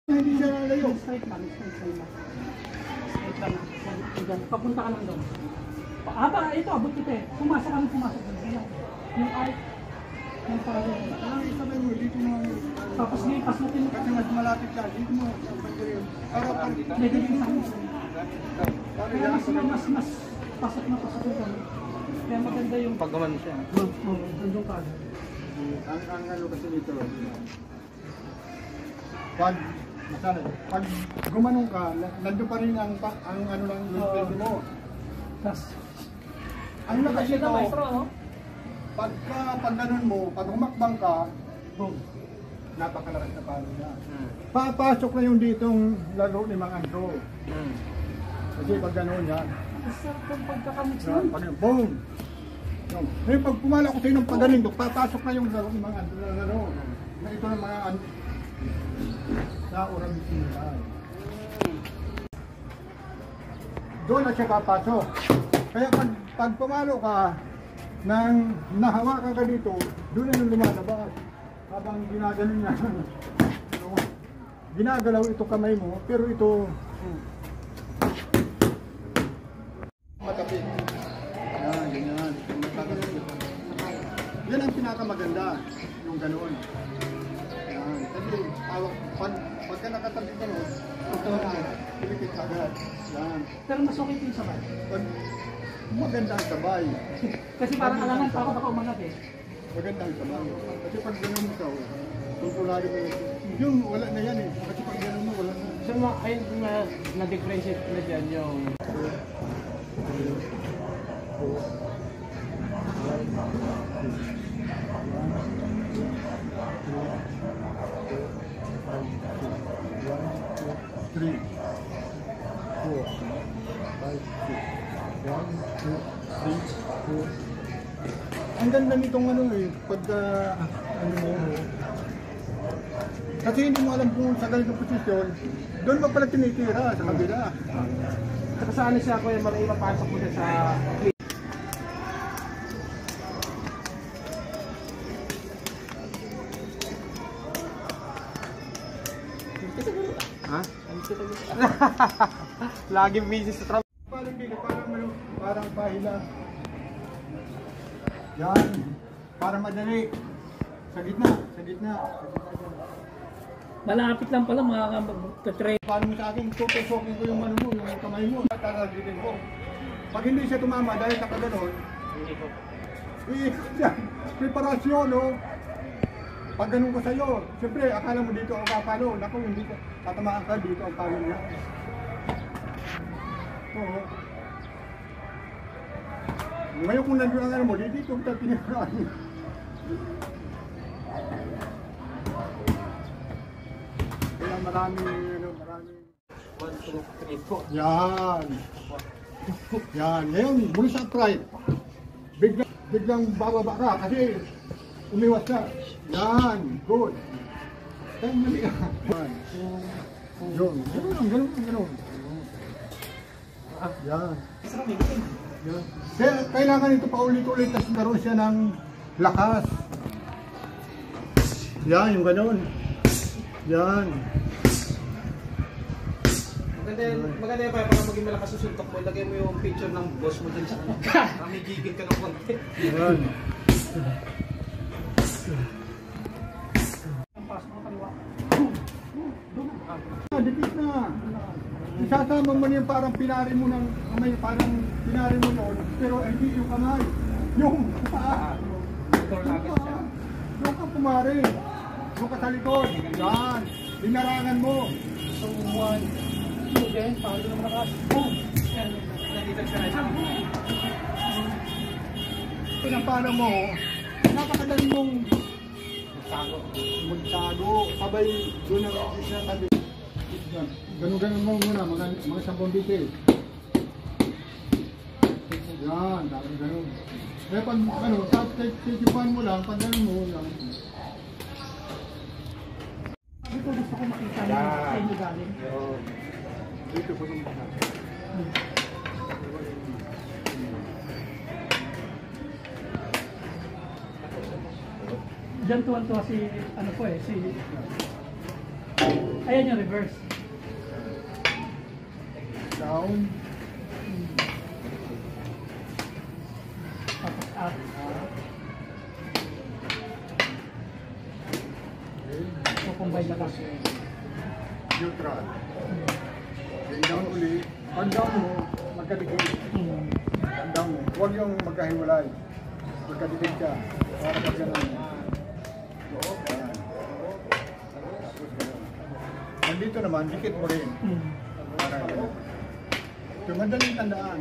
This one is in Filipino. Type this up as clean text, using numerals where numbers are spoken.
Hindi siya nalayo. Straight lang. Straight lang. Papunta ka lang doon. Ito, abot kita eh. Pumasok doon. Yung art. Yung parang. Sabay mo, dito mo. Tapos lipas natin. Kasi mas malapit ka. Dito mo. Medyo din sa akin. Kaya mas pasok na pasok doon. Kaya maganda yung paggaman siya. Nandun ka. Ang ano kasi dito. Pag gumanong ka, nandun pa rin ang ano lang yung mo. Tapos, ang lakas ito, pag ganun mo, pag humakbang ka, boom, napakalakas na palo niya. Papasok na yung ditong laro ni Mang Andro. Kasi pag ganun yan. sarap yung pagkakamix nun. Boom! Ngayon pag pumala ko sa inong pag-ganindok, papasok na yung laro ni Mang Andro na laro. Na ito ng mga na urang bisita. Doon na siya papasok. Kaya pag pumalo ka, nang nahawakan ka dito, doon na yung lumalabas. Habang ginagano niya, ginagalaw ito kamay mo, pero ito matapit. Yan, ganyan. Yan ang pinakamaganda, yung ganoon. Yan, kasi pagka nakatabi ka nun, ito na, pilikit agad. Yan. Pero mas okay yung sabay. Maganda ang sabay. Kasi parang alangan pa ako baka umangat eh. Maganda ang sabay. Kasi pag gano'n mo ikaw, tulad mo yung wala na yan eh. Kasi pag gano'n mo, wala na. So, ayun na-differentiate na dyan yung... Three, 4, 5, 6. 1, 2, 3, 4. Ang ganda nitong ano eh, pagka ano mo. Kasi hindi mo alam kung sa ganitong posisyon, doon mo pala tinitira sa kabila. Saka saan siya ko yung mga ipapasok mo sa... Ha? Laging busy sa trabaho. Parang pahila. Yan. Para madali. Sa gitna. Malapit lang pala makaka-train. Paano mo sa akin, tutusokin ko yung ano mo, yung kamay mo, tataragitin ko. Pag hindi siya tumama dahil nakaganon, yan. Preparasyon, no? Pag ganun ko sa'yo, siyempre, akala mo dito ang papalo. Naku, hindi ka, tatamaan ka dito ang palo niya. Oo. Ngayon kung nandun ang ano mo, dito kita piniraan. Kaya maraming. 1, 2, 3, 4. Yan. Yan. Ngayon, muli sa upright. Biglang bababa ka kasi umiwas ka. Yan. Good. Kaya mali ka. Yan. Ganun. Yan. Yan. Kaya kailangan ito paulit-ulit kasi naroon siya ng lakas. Yan, yung gano'n. Yan. Maganda yan pa, para maging malakas yung suntok mo, ilagay mo yung picture ng boss mo dun sa ano. May gigil ka ng konti. Yan. Dikit na. Isasama mo niyan parang pinari mo ng kamay, parang pinari mo noon, pero hindi yung kamay. Yung paa. Yung ka pumari. Yung ka sa likod. Yan. Binarangan mo. So, 1, 2, then, paano naman nakas? Boom! Yan. Nandito siya na siya. Pinapano mo, napakadali mong magtago. Sabay doon ang isa tabi. Ganun mo muna, mga 10 bitil. Yan, dapat ganun. Kaya pag ano, titipan mo lang, pag ganun mo lang. Dito gusto ko makita yung sa inyo galing. Dito po yung Diyan tuwan-tuwa si, ano po eh, si Ayan yung reverse. Down. Tapos up. Okay. So, combine na lang. Neutral. Okay, down uli. Pag down mo, magkadikit. Pag down mo, huwag yung magkahiwalay. Magkadikit ka. Para pag gano'n. Ayan. Tapos gano'n. Nandito naman, dikit mo rin. Para gano'n. Ito, madaling tandaan.